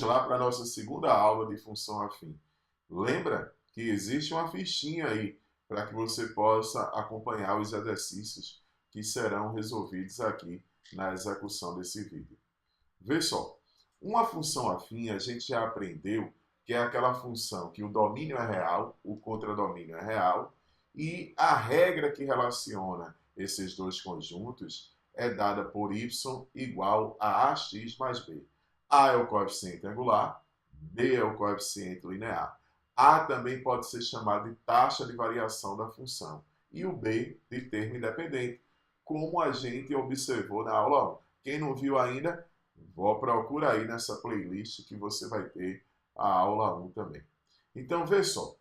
lá para a nossa segunda aula de função afim. Lembra que existe uma fichinha aí para que você possa acompanhar os exercícios que serão resolvidos aqui na execução desse vídeo. Vê só, uma função afim a gente já aprendeu que é aquela função que o domínio é real, o contradomínio é real, e a regra que relaciona esses dois conjuntos é dada por y igual a ax mais b. A é o coeficiente angular, b é o coeficiente linear. A também pode ser chamado de taxa de variação da função e o b de termo independente, como a gente observou na aula 1. Quem não viu ainda, procura aí nessa playlist que você vai ter a aula 1 também. Então, vê só.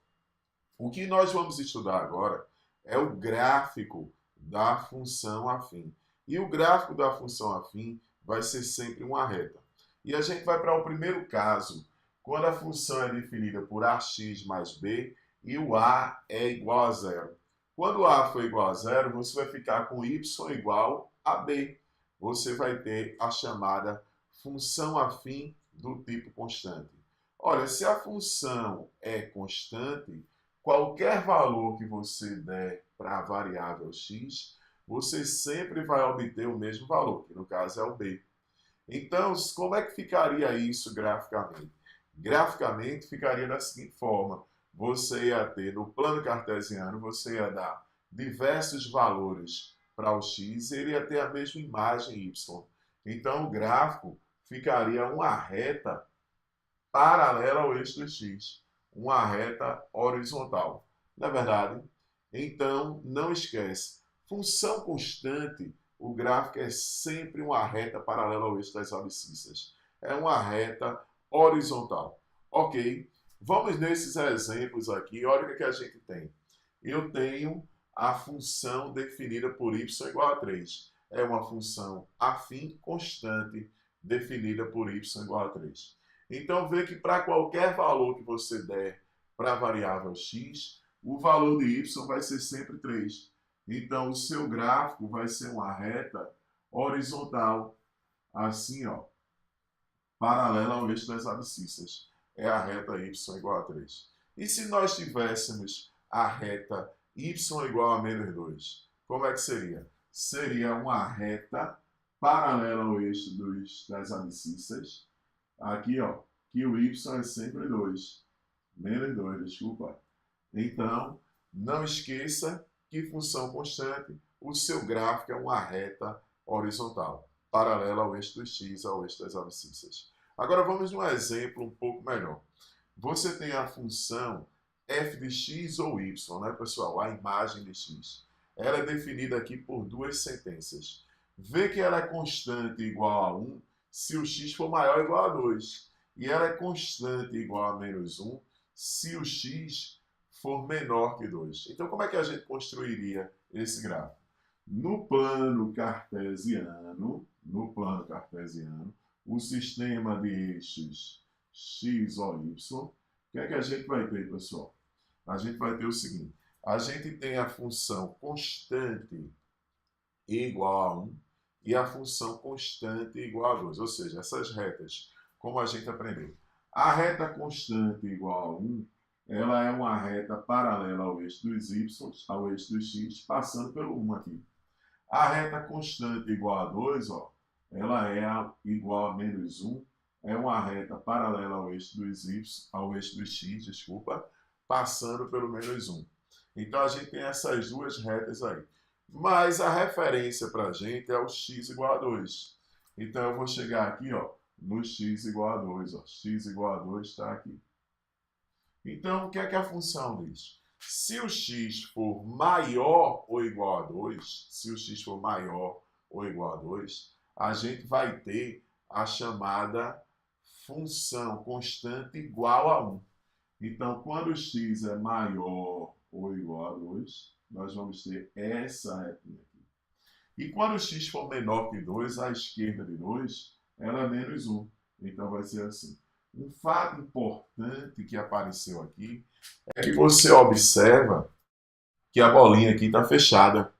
O que nós vamos estudar agora é o gráfico da função afim. E o gráfico da função afim vai ser sempre uma reta. E a gente vai para o primeiro caso, quando a função é definida por ax mais b e o a é igual a zero. Quando o a for igual a zero, você vai ficar com y igual a b. Você vai ter a chamada função afim do tipo constante. Olha, se a função é constante, qualquer valor que você der para a variável x, você sempre vai obter o mesmo valor, que no caso é o b. Então, como é que ficaria isso graficamente? Graficamente ficaria da seguinte forma: você ia ter no plano cartesiano, você ia dar diversos valores para o x e ele ia ter a mesma imagem y. Então, o gráfico ficaria uma reta paralela ao eixo do x, uma reta horizontal. Não é verdade? Então, não esquece, função constante, o gráfico é sempre uma reta paralela ao eixo das abscissas. É uma reta horizontal. Ok? Vamos nesses exemplos aqui. Olha o que a gente tem. Eu tenho a função definida por y igual a 3. É uma função afim constante definida por y igual a 3. Então, vê que para qualquer valor que você der para a variável x, o valor de y vai ser sempre 3. Então, o seu gráfico vai ser uma reta horizontal, assim, ó, paralela ao eixo das abscissas. É a reta y igual a 3. E se nós tivéssemos a reta y igual a menos 2, como é que seria? Seria uma reta paralela ao eixo das abscissas. Aqui, ó, que o y é sempre 2. Menos 2, desculpa. Então, não esqueça que função constante, o seu gráfico é uma reta horizontal, paralela ao eixo do x, ao eixo das abscissas. Agora vamos num exemplo um pouco melhor. Você tem a função f de x ou y, né, pessoal? A imagem de x. Ela é definida aqui por duas sentenças. Vê que ela é constante igual a 1 se o x for maior ou igual a 2. E ela é constante igual a menos 1 se o x for menor que 2. Então, como é que a gente construiria esse gráfico? No plano cartesiano, o sistema de eixos x ou y, o que é que a gente vai ter, pessoal? A gente vai ter o seguinte: a gente tem a função constante igual a 1 e a função constante igual a 2, ou seja, essas retas, como a gente aprendeu. A reta constante igual a 1, ela é uma reta paralela ao eixo dos y, ao eixo do x, passando pelo 1 aqui. A reta constante igual a 2, ó, ela é igual a menos 1, é uma reta paralela ao eixo dos y, ao eixo do x, desculpa, passando pelo menos 1. Então, a gente tem essas duas retas aí. Mas a referência para a gente é o x igual a 2. Então, eu vou chegar aqui, ó, no x igual a 2. Ó. X igual a 2 está aqui. Então, o que é que a função diz? Se o x for maior ou igual a 2, se o x for maior ou igual a 2, a gente vai ter a chamada função constante igual a 1. Então, quando o x é maior ou igual a 2, nós vamos ter essa retinha aqui. E quando o x for menor que 2, à esquerda de 2, ela é menos 1. Então, vai ser assim. Um fato importante que apareceu aqui é que você observa que a bolinha aqui está fechada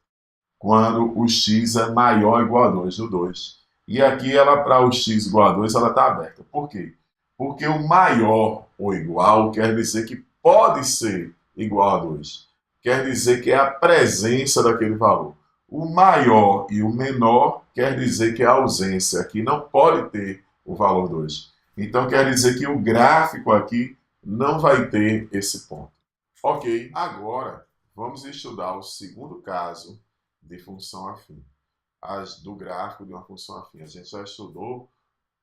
quando o x é maior ou igual a 2, no 2. E aqui, ela para o x igual a 2, ela está aberta. Por quê? Porque o maior ou igual quer dizer que pode ser igual a 2. Quer dizer que é a presença daquele valor. O maior e o menor quer dizer que é a ausência, que não pode ter o valor 2. Então quer dizer que o gráfico aqui não vai ter esse ponto. Ok, agora vamos estudar o segundo caso de função afim, do gráfico de uma função afim. A gente já estudou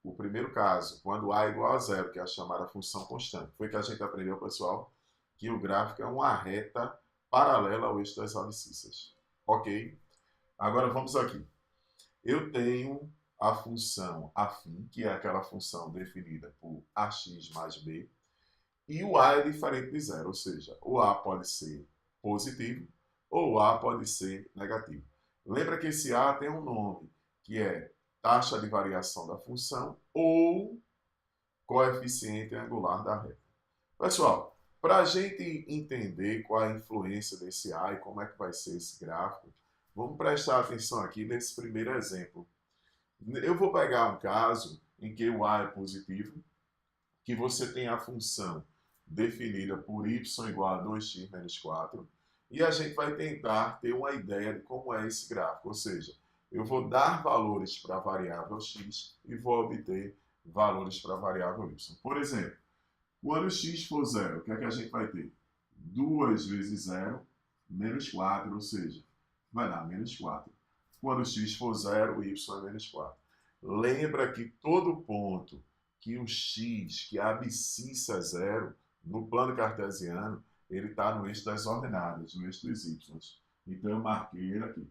o primeiro caso, quando a é igual a zero, que é a chamada função constante. Foi que a gente aprendeu, pessoal, que o gráfico é uma reta paralela ao eixo das abscissas. Ok? Agora vamos aqui. Eu tenho a função afim, que é aquela função definida por ax mais b, e o a é diferente de zero, ou seja, o a pode ser positivo ou o a pode ser negativo. Lembra que esse a tem um nome, que é taxa de variação da função ou coeficiente angular da reta. Pessoal, para a gente entender qual a influência desse a e como é que vai ser esse gráfico, vamos prestar atenção aqui nesse primeiro exemplo. Eu vou pegar um caso em que o a é positivo, que você tem a função definida por y igual a 2x menos 4, e a gente vai tentar ter uma ideia de como é esse gráfico, ou seja, eu vou dar valores para a variável x e vou obter valores para a variável y. Por exemplo, quando x for zero, o que é que a gente vai ter? 2 vezes 0, menos 4, ou seja, vai dar menos 4. Quando x for zero, y é menos 4. Lembra que todo ponto que o x, que a abscissa é zero, no plano cartesiano, ele está no eixo das ordenadas, no eixo dos y. Então eu marquei ele aqui.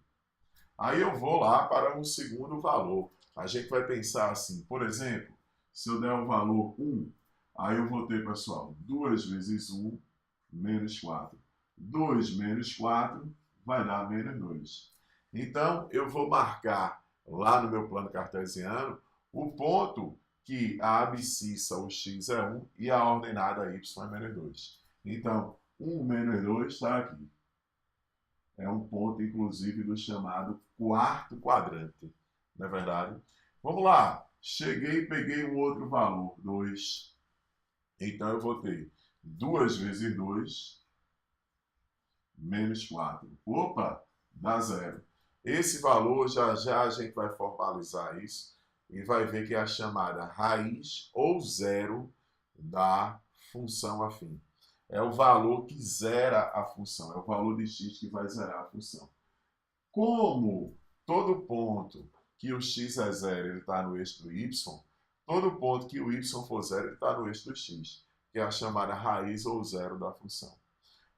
Aí eu vou lá para um segundo valor. A gente vai pensar assim, por exemplo, se eu der o valor 1, aí eu vou ter, pessoal, 2 vezes 1, menos 4. 2 menos 4 vai dar menos 2. Então, eu vou marcar lá no meu plano cartesiano o ponto que a abscissa, o x é 1, e a ordenada y é menos 2. Então, 1 menos 2 está aqui. É um ponto, inclusive, do chamado quarto quadrante. Não é verdade? Vamos lá. Cheguei e peguei um outro valor, 2. Então, eu vou ter 2 vezes 2, menos 4. Opa, dá 0. Esse valor, já já a gente vai formalizar isso e vai ver que é a chamada raiz ou zero da função afim. É o valor que zera a função, é o valor de x que vai zerar a função. Como todo ponto que o x é zero ele está no eixo do y, todo ponto que o y for zero ele está no eixo do x, que é a chamada raiz ou zero da função.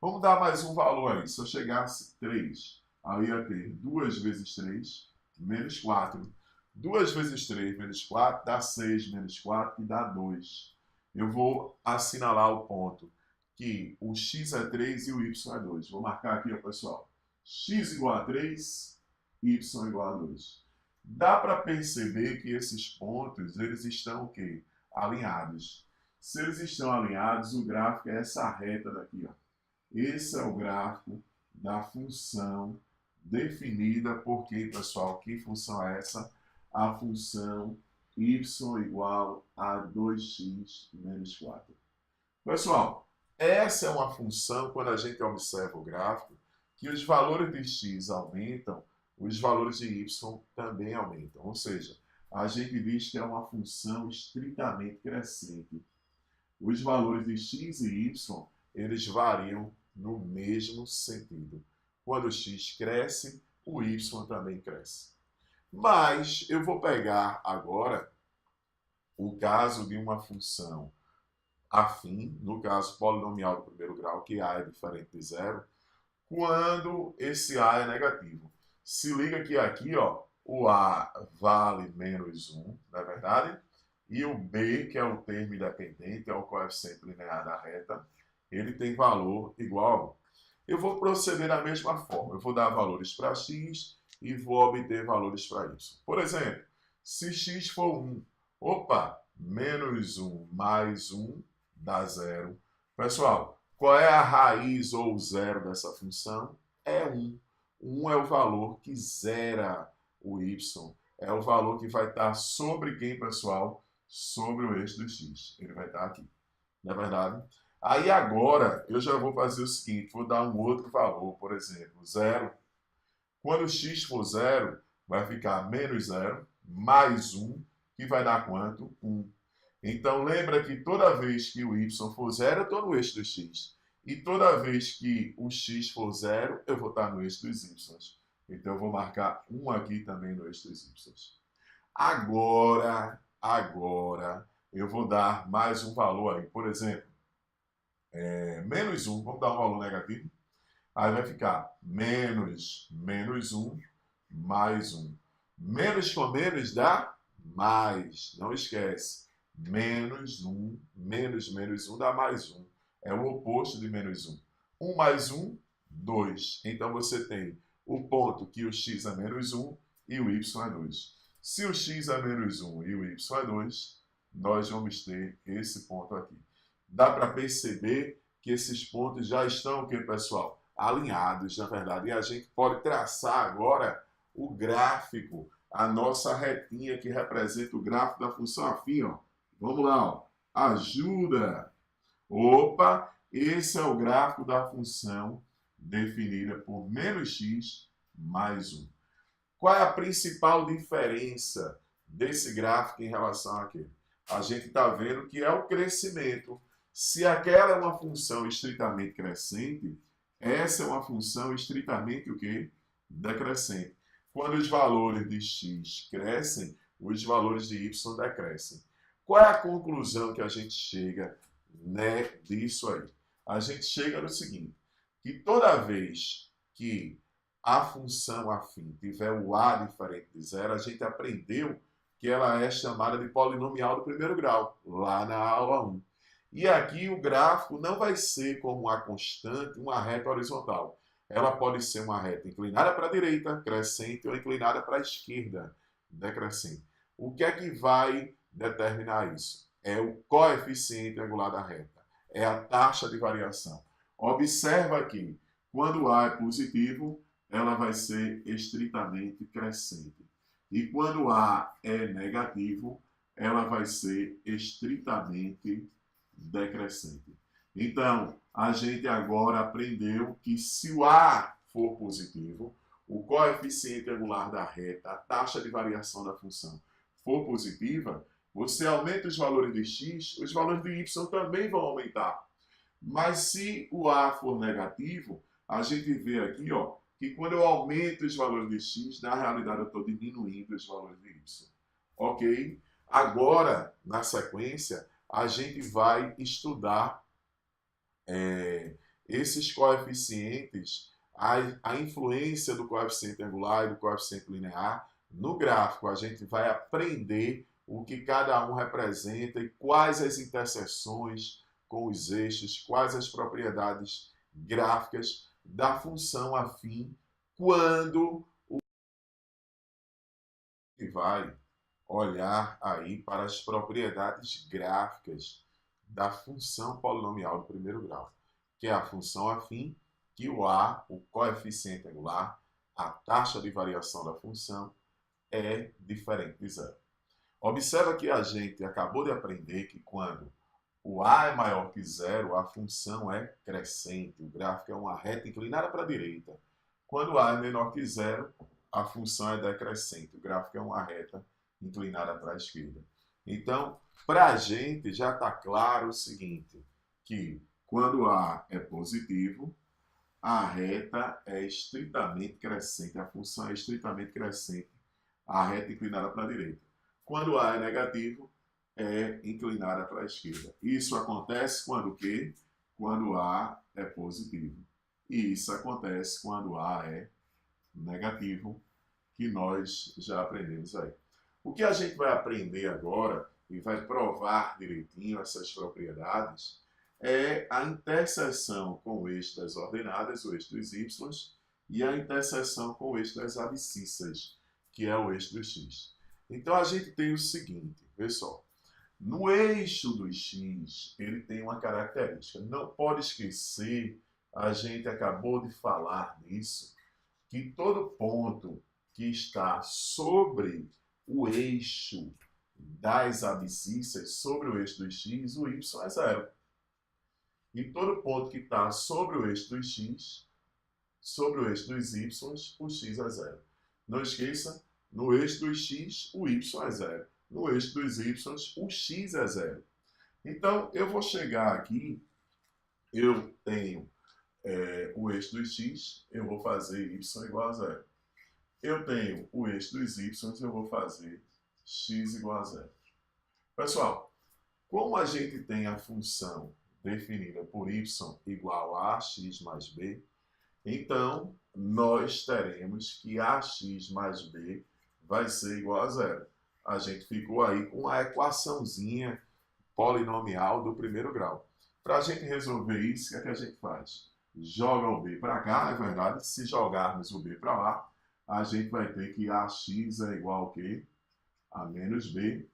Vamos dar mais um valor aí. Se eu chegasse 3, aí eu ia ter 2 vezes 3, menos 4. 2 vezes 3 menos 4 dá 6 menos 4, que dá 2. Eu vou assinalar o ponto que o x é 3 e o y é 2. Vou marcar aqui, ó, pessoal. X igual a 3, y igual a 2. Dá para perceber que esses pontos, eles estão o quê? Alinhados. Se eles estão alinhados, o gráfico é essa reta daqui, ó. Esse é o gráfico da função definida por quem, pessoal? Que função é essa? A função y igual a 2x menos 4. Pessoal, essa é uma função, quando a gente observa o gráfico, que os valores de x aumentam, os valores de y também aumentam. Ou seja, a gente diz que é uma função estritamente crescente. Os valores de x e y, eles variam no mesmo sentido. Quando o x cresce, o y também cresce. Mas eu vou pegar agora o caso de uma função afim, no caso polinomial do primeiro grau, que a é diferente de zero, quando esse a é negativo. Se liga que aqui, ó, o a vale menos 1, não é verdade? E o b, que é o termo independente, é o coeficiente linear da reta, ele tem valor igual a 1. Eu vou proceder da mesma forma. Eu vou dar valores para x e vou obter valores para y. Por exemplo, se x for 1, opa, menos 1 mais 1 dá 0. Pessoal, qual é a raiz ou zero dessa função? É 1. 1 é o valor que zera o y. É o valor que vai estar sobre quem, pessoal? sobre o eixo do x. Ele vai estar aqui. Não é verdade? Aí agora eu já vou fazer o seguinte, vou dar um outro valor, por exemplo, 0. Quando x for 0, vai ficar menos 0, mais 1, que vai dar quanto? 1. Então lembra que toda vez que o y for 0, eu estou no eixo do x. E toda vez que o x for 0, eu vou estar no eixo dos y. Então eu vou marcar 1 aqui também no eixo dos y. Agora, eu vou dar mais um valor aí. Por exemplo, menos 1, vamos dar um valor negativo. Aí vai ficar menos 1, mais 1. Menos com menos dá mais. Não esquece. Menos 1, menos 1 dá mais 1. É o oposto de menos 1. 1 mais 1, 2. Então você tem o ponto que o x é menos 1 e o y é 2. Se o x é menos 1 e o y é 2, nós vamos ter esse ponto aqui. Dá para perceber que esses pontos já estão, o que, pessoal? Alinhados, na verdade. E a gente pode traçar agora o gráfico, a nossa retinha que representa o gráfico da função afim. Ó. Vamos lá, ó. Ajuda. Opa, esse é o gráfico da função definida por menos x mais 1. Qual é a principal diferença desse gráfico em relação àquele? A gente está vendo que é o crescimento. Se aquela é uma função estritamente crescente, essa é uma função estritamente o quê? Decrescente. Quando os valores de x crescem, os valores de y decrescem. Qual é a conclusão que a gente chega, né, disso aí? A gente chega no seguinte, que toda vez que a função afim tiver o a diferente de 0, a gente aprendeu que ela é chamada de polinomial do primeiro grau, lá na aula 1. E aqui o gráfico não vai ser como uma constante, uma reta horizontal. Ela pode ser uma reta inclinada para a direita, crescente, ou inclinada para a esquerda, decrescente. O que é que vai determinar isso? É o coeficiente angular da reta. É a taxa de variação. Observa que, quando A é positivo, ela vai ser estritamente crescente. E quando A é negativo, ela vai ser estritamente decrescente. Então, a gente agora aprendeu que se o A for positivo, o coeficiente angular da reta, a taxa de variação da função, for positiva, você aumenta os valores de x, os valores de y também vão aumentar. Mas se o A for negativo, a gente vê aqui, ó, que quando eu aumento os valores de x, na realidade eu estou diminuindo os valores de y. Ok? Agora, na sequência, a gente vai estudar esses coeficientes, a influência do coeficiente angular e do coeficiente linear no gráfico. A gente vai aprender o que cada um representa e quais as interseções com os eixos, quais as propriedades gráficas da função afim, quando o que vai olhar aí para as propriedades gráficas da função polinomial do primeiro grau, que é a função afim, que o a, o coeficiente angular, a taxa de variação da função, é diferente de zero. Observa que a gente acabou de aprender que quando o a é maior que zero, a função é crescente, o gráfico é uma reta inclinada para a direita. Quando a é menor que zero, a função é decrescente, o gráfico é uma reta inclinada para a esquerda. Então, para a gente já está claro o seguinte, que quando A é positivo, a reta é estritamente crescente, a função é estritamente crescente, a reta inclinada para a direita. Quando A é negativo, é inclinada para a esquerda. Isso acontece quando o quê? Quando A é positivo. E isso acontece quando A é negativo, que nós já aprendemos aí. O que a gente vai aprender agora e vai provar direitinho essas propriedades é a interseção com o eixo das ordenadas, o eixo dos y, e a interseção com o eixo das abscissas, que é o eixo do x. Então a gente tem o seguinte, pessoal, no eixo do x ele tem uma característica, não pode esquecer, a gente acabou de falar nisso, que todo ponto que está sobre o eixo das abscissas sobre o eixo do x, o y é zero. E todo ponto que está sobre o eixo do x, sobre o eixo dos y, o x é zero. Não esqueça, no eixo dos x, o y é zero. No eixo dos y, o x é zero. Então, eu vou chegar aqui, eu tenho o eixo dos x, eu vou fazer y igual a zero. Eu tenho o eixo dos y, eu vou fazer x igual a zero. Pessoal, como a gente tem a função definida por y igual a ax mais b, então nós teremos que ax mais b vai ser igual a zero. A gente ficou aí com a equaçãozinha polinomial do primeiro grau. Para a gente resolver isso, o que é que a gente faz? Joga o b para cá, na verdade, se jogarmos o b para lá, a gente vai ter que ax é igual ao quê? A menos b.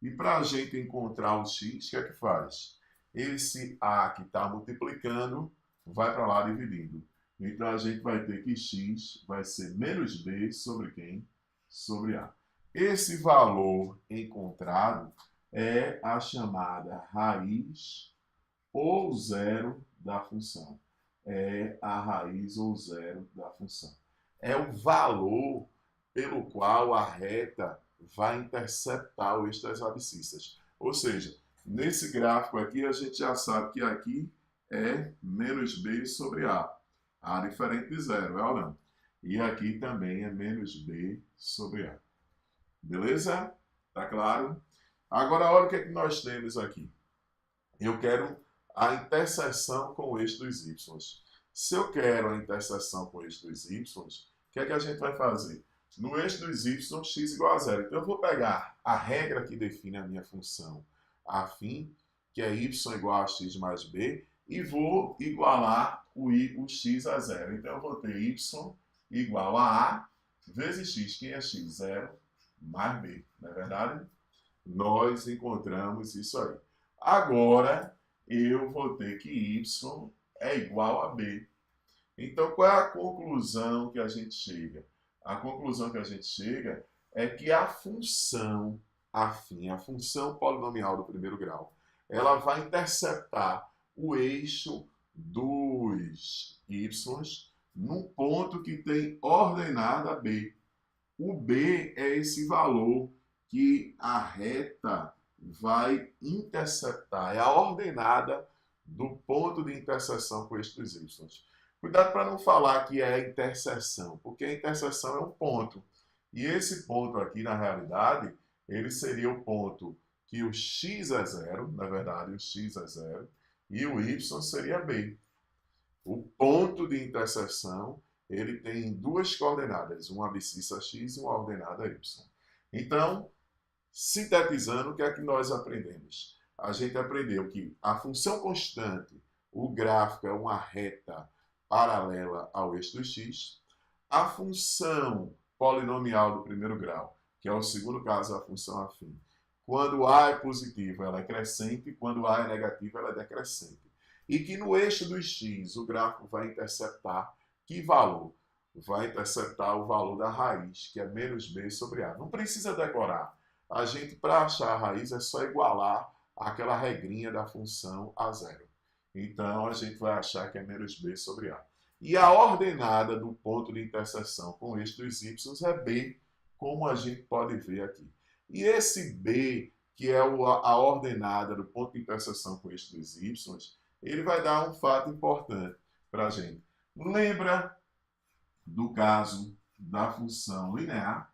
E para a gente encontrar o x, o que é que faz? Esse a que está multiplicando vai para lá dividindo. Então a gente vai ter que x vai ser menos b sobre quem? Sobre a. Esse valor encontrado é a chamada raiz ou zero da função. É a raiz ou zero da função. É o valor pelo qual a reta vai interceptar o eixo das abscissas. Ou seja, nesse gráfico aqui, a gente já sabe que aqui é menos b sobre a. A diferente de zero, é ou não? E aqui também é menos b sobre a. Beleza? Tá claro? Agora, olha o que é que nós temos aqui. Eu quero a interseção com o eixo dos y. Se eu quero a interseção com o eixo dos y, o que é que a gente vai fazer? No eixo dos y, x igual a zero. Então, eu vou pegar a regra que define a minha função afim, que é y igual a x mais b, e vou igualar o x a zero. Então, eu vou ter y igual a vezes x. Quem é x? Zero mais b. Não é verdade? Nós encontramos isso aí. Agora, eu vou ter que y é igual a b. Então, qual é a conclusão que a gente chega? A conclusão que a gente chega é que a função afim, a função polinomial do primeiro grau, ela vai interceptar o eixo dos y num ponto que tem ordenada b. O b é esse valor que a reta vai interceptar, é a ordenada do ponto de interseção com o eixo dos y. Cuidado para não falar que é a interseção, porque a interseção é um ponto. E esse ponto aqui, na realidade, ele seria o ponto que o x é zero, na verdade, o x é zero, e o y seria b. O ponto de interseção, ele tem duas coordenadas, uma abscissa x e uma ordenada y. Então, sintetizando, o que é que nós aprendemos? A gente aprendeu que a função constante, o gráfico é uma reta paralela ao eixo do x. A função polinomial do primeiro grau, que é o segundo caso, a função afim. Quando A é positivo, ela é crescente, quando A é negativo, ela é decrescente. E que no eixo do x, o gráfico vai interceptar que valor? Vai interceptar o valor da raiz, que é menos b sobre a. Não precisa decorar. A gente, para achar a raiz, é só igualar aquela regrinha da função a zero. Então, a gente vai achar que é menos b sobre a. E a ordenada do ponto de interseção com o eixo dos y é b, como a gente pode ver aqui. E esse b, que é a ordenada do ponto de interseção com o eixo dos y, ele vai dar um fato importante para a gente. Lembra do caso da função linear?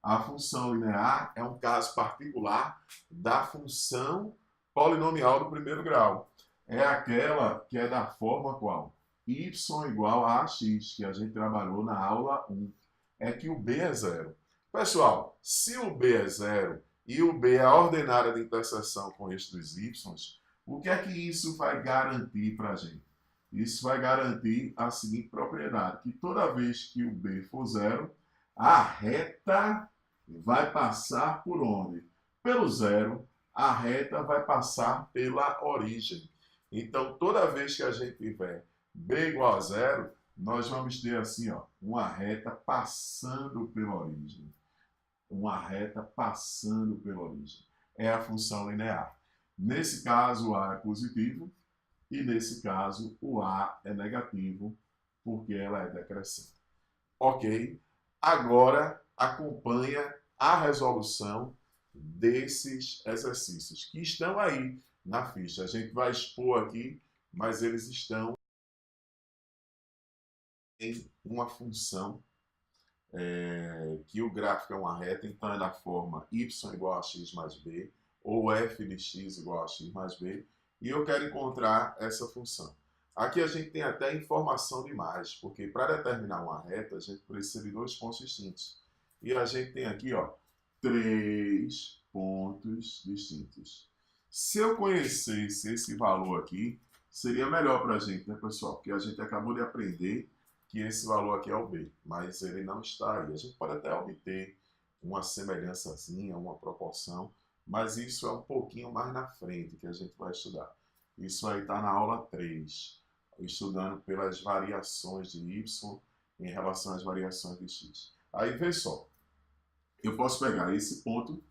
A função linear é um caso particular da função polinomial do primeiro grau. É aquela que é da forma qual? Y igual a ax, que a gente trabalhou na aula 1. É que o b é zero. Pessoal, se o b é zero e o b é a ordenada de interseção com o eixo dos y, o que é que isso vai garantir para a gente? Isso vai garantir a seguinte propriedade, que toda vez que o b for zero, a reta vai passar por onde? Pelo zero, a reta vai passar pela origem. Então, toda vez que a gente tiver b igual a zero, nós vamos ter assim, ó, uma reta passando pela origem. uma reta passando pela origem. É a função linear. Nesse caso, o A é positivo e nesse caso, o A é negativo, porque ela é decrescente. Ok? Agora, acompanha a resolução desses exercícios que estão aí na ficha. A gente vai expor aqui, mas eles estão em uma função que o gráfico é uma reta, então é da forma y igual a x mais b, ou f de x igual a x mais b, e eu quero encontrar essa função. Aqui a gente tem até informação demais, porque para determinar uma reta, a gente precisa de dois pontos distintos. E a gente tem aqui, ó, 3 pontos distintos. Se eu conhecesse esse valor aqui, seria melhor para a gente, né, pessoal? Porque a gente acabou de aprender que esse valor aqui é o B, mas ele não está aí. A gente pode até obter uma semelhançazinha, uma proporção, mas isso é um pouquinho mais na frente que a gente vai estudar. Isso aí está na aula 3, estudando pelas variações de y em relação às variações de x. Aí, vê só, eu posso pegar esse ponto,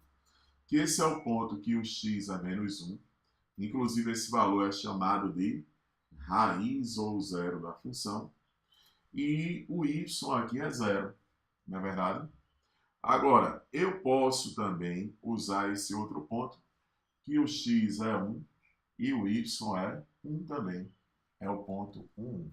que esse é o ponto que o x é menos 1, inclusive esse valor é chamado de raiz ou zero da função, e o y aqui é zero, não é verdade? Agora, eu posso também usar esse outro ponto, que o x é 1 e o y é 1 também. É o ponto 1.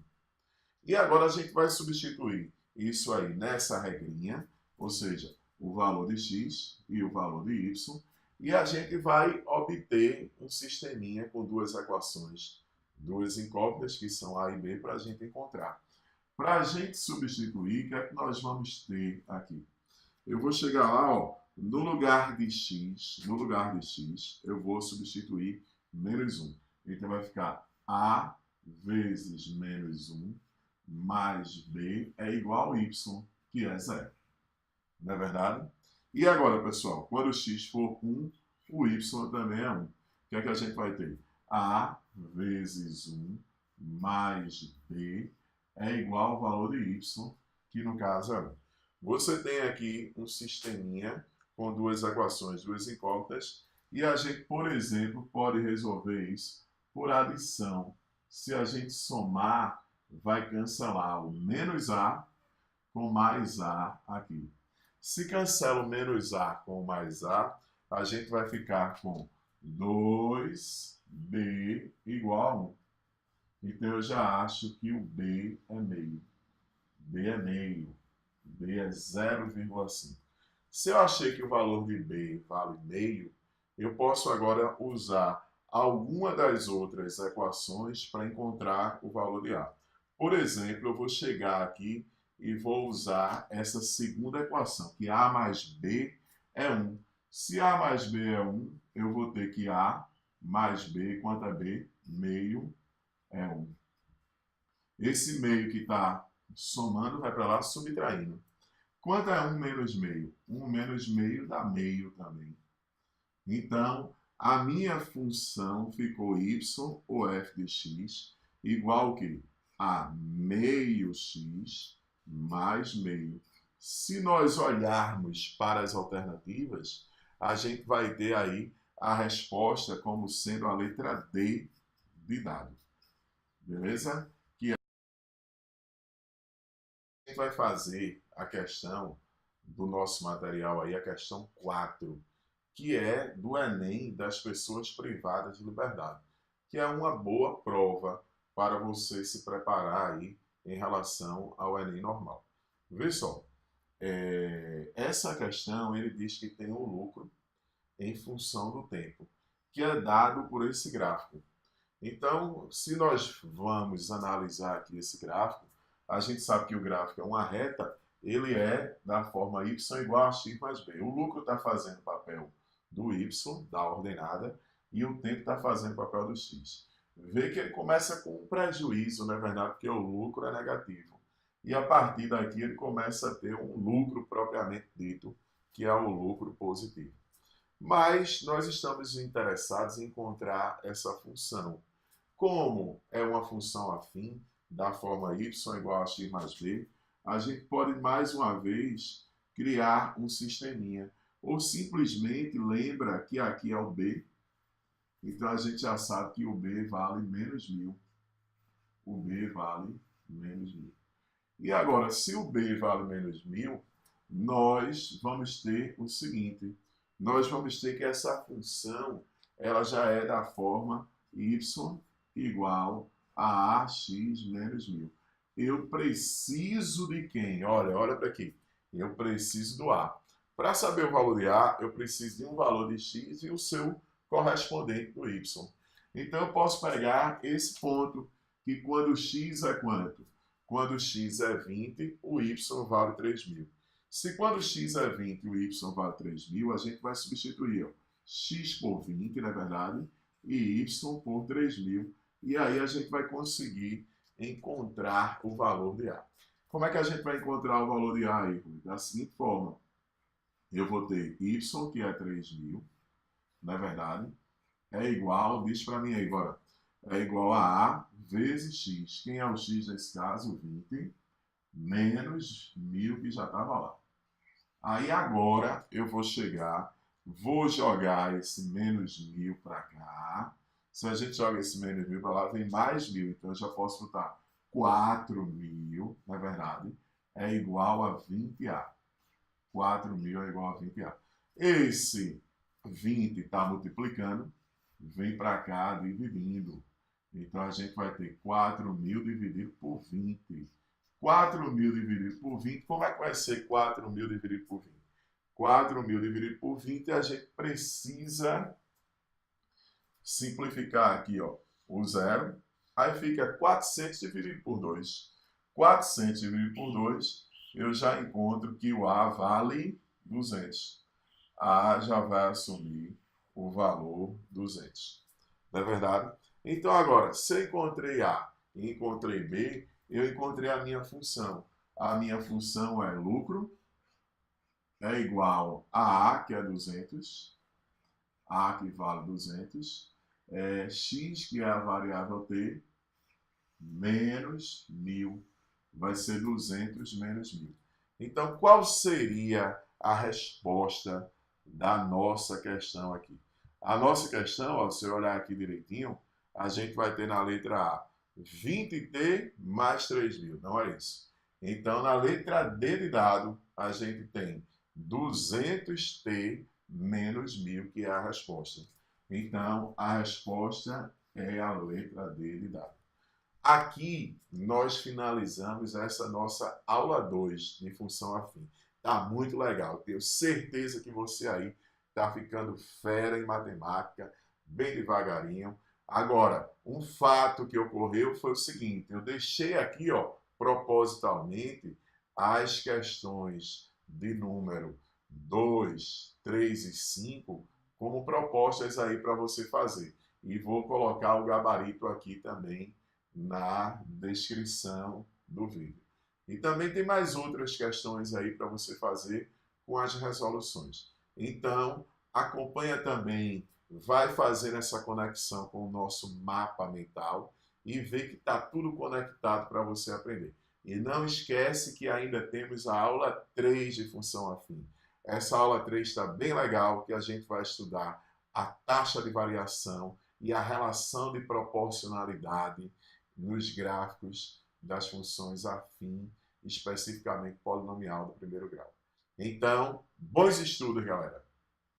E agora a gente vai substituir isso aí nessa regrinha, ou seja, o valor de x e o valor de y, e a gente vai obter um sisteminha com duas equações, duas incógnitas, que são A e B, para a gente encontrar. Para a gente substituir, o que é que nós vamos ter aqui? Eu vou chegar lá, ó, no lugar de x, eu vou substituir menos 1. Então vai ficar A vezes menos 1 mais B é igual a y, que é zero. Não é verdade? E agora, pessoal, quando o x for 1, o y também é 1. O que é que a gente vai ter? A vezes 1 mais B é igual ao valor de y, que no caso é 1. Você tem aqui um sisteminha com duas equações, duas incógnitas, e a gente, por exemplo, pode resolver isso por adição. Se a gente somar, vai cancelar o menos A com mais A aqui. Se cancela o menos A com o mais A, a gente vai ficar com 2B igual a 1. Então eu já acho que o B é meio. B é meio. B é 0,5. Se eu achei que o valor de B vale meio, eu posso agora usar alguma das outras equações para encontrar o valor de A. Por exemplo, eu vou chegar aqui e vou usar essa segunda equação, que A mais B é 1. Se A mais B é 1, eu vou ter que A mais B, quanto a B, meio é 1. Esse meio que está somando vai para lá subtraindo. Quanto é 1 menos meio? 1 menos meio dá meio também. Então, a minha função ficou y, ou f de x, igual ao quê? A meio x mais meio. Se nós olharmos para as alternativas, a gente vai ter aí a resposta como sendo a letra D de dado. Beleza? Que a gente vai fazer a questão do nosso material aí, a questão 4, que é do Enem das pessoas privadas de liberdade, que é uma boa prova para você se preparar aí em relação ao Enem normal. Vê só, essa questão ele diz que tem um lucro em função do tempo, que é dado por esse gráfico. Então, se nós vamos analisar aqui esse gráfico, a gente sabe que o gráfico é uma reta, ele é da forma y igual a x mais b. O lucro está fazendo o papel do y, da ordenada, e o tempo está fazendo o papel do x. Vê que ele começa com um prejuízo, não é verdade? Porque o lucro é negativo. E a partir daqui ele começa a ter um lucro propriamente dito, que é o lucro positivo. Mas nós estamos interessados em encontrar essa função. Como é uma função afim, da forma y igual a x mais b, a gente pode mais uma vez criar um sisteminha. ou simplesmente lembra que aqui é o B, então a gente já sabe que o B vale menos 1.000. O B vale menos 1.000. E agora, se o B vale menos 1.000, nós vamos ter o seguinte, nós vamos ter que essa função, ela já é da forma y igual a ax menos 1.000. Eu preciso de quem? Olha para aqui. Eu preciso do A. Para saber o valor de A, eu preciso de um valor de x e o seu correspondente do y. Então, eu posso pegar esse ponto, que quando x é quanto? Quando x é 20, o y vale 3.000. Se quando x é 20 e o y vale 3.000, a gente vai substituir ó, x por 20, na verdade, e y por 3.000. E aí a gente vai conseguir encontrar o valor de A. Como é que a gente vai encontrar o valor de A aí? Da seguinte forma. Eu vou ter y, que é 3.000, não é verdade? É igual, diz para mim aí agora, é igual a A vezes x. Quem é o x nesse caso? 20, menos 1.000 que já estava lá. Aí agora eu vou chegar, vou jogar esse menos 1.000 para cá. Se a gente joga esse menos 1.000 para lá, vem mais 1.000. Então eu já posso botar 4.000, na verdade, é igual a 20A. 4.000 é igual a 20A. Esse 20 está multiplicando, vem para cá dividindo. Então a gente vai ter 4.000 dividido por 20. 4.000 dividido por 20, como é que vai ser 4.000 dividido por 20? 4.000 dividido por 20, a gente precisa simplificar aqui ó, o zero. Aí fica 400 dividido por 2. 400 dividido por 2, eu já encontro que o A vale 200. A já vai assumir o valor 200. Não é verdade? Então agora, se eu encontrei A e encontrei B, eu encontrei a minha função. A minha função é lucro, é igual a A, que é 200, A que vale 200, X, que é a variável T, menos 1.000, vai ser 200 menos 1.000. Então, qual seria a resposta da nossa questão aqui? A nossa questão, ó, se eu olhar aqui direitinho, a gente vai ter na letra A 20T mais 3.000, não é isso? Então, na letra D de dado, a gente tem 200T menos 1.000, que é a resposta. Então, a resposta é a letra D de dado. Aqui, nós finalizamos essa nossa aula 2 de função afim. Tá muito legal, tenho certeza que você aí está ficando fera em matemática, bem devagarinho. Agora, um fato que ocorreu foi o seguinte, eu deixei aqui, ó, propositalmente, as questões de número 2, 3 e 5 como propostas aí para você fazer. E vou colocar o gabarito aqui também na descrição do vídeo. E também tem mais outras questões aí para você fazer com as resoluções. Então, acompanha também, vai fazendo essa conexão com o nosso mapa mental e vê que está tudo conectado para você aprender. E não esquece que ainda temos a aula 3 de função afim. Essa aula 3 está bem legal, que a gente vai estudar a taxa de variação e a relação de proporcionalidade nos gráficos das funções afim, especificamente polinomial do primeiro grau. Então, bons estudos, galera!